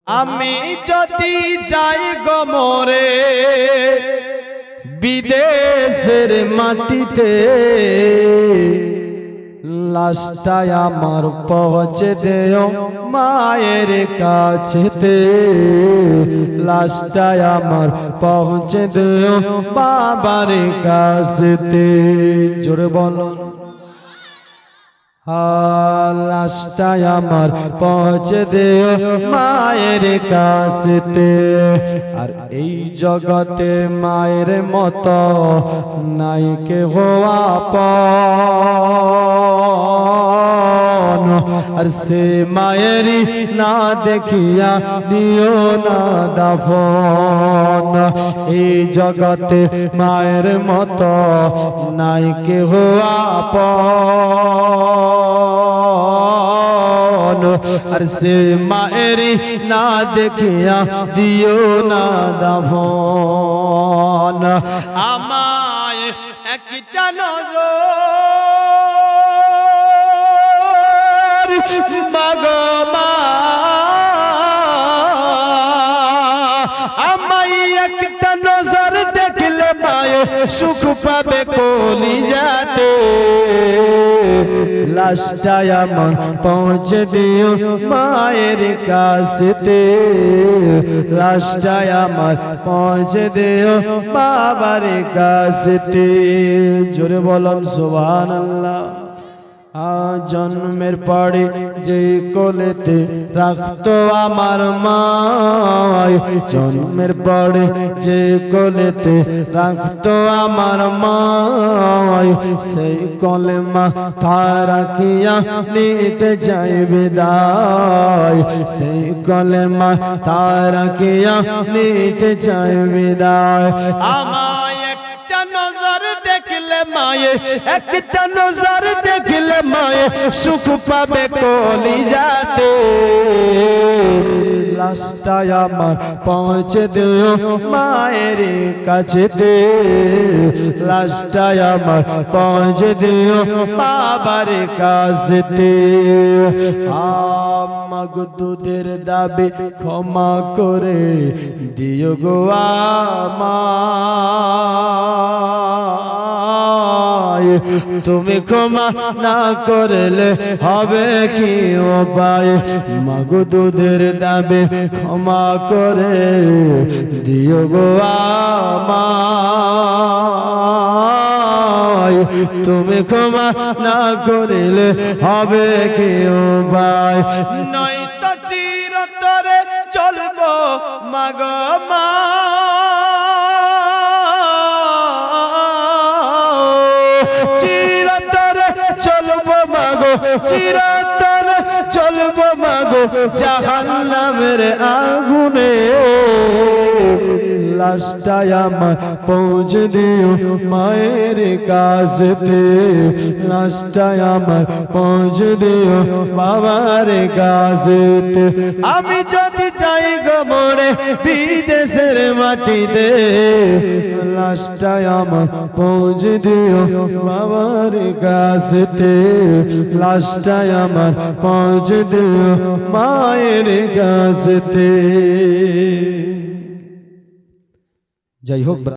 আমি যদি যাই গো মরে বিদেশের মাটিতে, লাশটাই আমার পৌঁছে দেও মায়ের কাছেতে, লাশটাই আমার পৌঁছে দেও বাবার কাছেতে। জোরে বলো, লাশটাই আমার পৌঁছে দেও মায়ের কাছেতে। আর এই জগতে মায়ের মতো নাই কেহ আপন, আর সে মায়েরই না দেখিয়া দিও না দাফন। এই জগতে মায়ের মতো নাই কেহ আপন, আর সে মায়েরই না দেখিয়া দিও না দাফন। আমায় একটা নজর মাগো মা, আমায় একটা নজর দেখলে মায়ে সুখ পাবে কলিজাতে, লাশটাই আমার পৌঁছে দিও মায়ের কাছেতে, লাশটাই আমার পৌঁছে দিও বাবার কাছেতে। জোরে বলুন সুবহানাল্লাহ। জন্মের পরে যে কোলেতে রাখতো আমার মায়, জন্মের পরে যে কোলেতে রাখতো আমার মায়, সেই কোলে মাথা রাখিয়া নিতে চাই বিদায়, সেই কোলে মাথা রাখিয়া নিতে চাই বিদায়। আমায় একটা নজর দেখলে মায়ে, একটা নজর দেখলে মায়ে সুখ পাবে কলিজাতে, লাশটাই আমার পৌঁছে দিও মায়ের কাছেতে, লাশটাই আমার পৌঁছে দিও বাবার কাছেতে। আমাগো দুধের দাবি ক্ষমা করে দিও গো আমায়, তুমি ক্ষমা না করলে হবে কি উপায়। মাগো দুধের দাবি ক্ষমা করে দিও গো আমায়, তুমি ক্ষমা না করলে হবে কি উপায়। নয়তো চিরতরে চলবো মাগো মা, চিরতরে চলবো মাগো, চিরতরে চলবো মাগো জাহান্নামের আগুনে, লাশটাই আমার পৌঁছে দিও মায়ের কাছেতে, লাশটাই আমার পৌঁছে দিও বাবার কাছেতে। আমি যদি চাই গো মরে বিদেশের মাটিতে, লাশটাই আমার পৌঁছে দিও বাবার কাছেতে, লাশটাই আমার পৌঁছে দিও মায়ের কাছেতে। যাই হোক।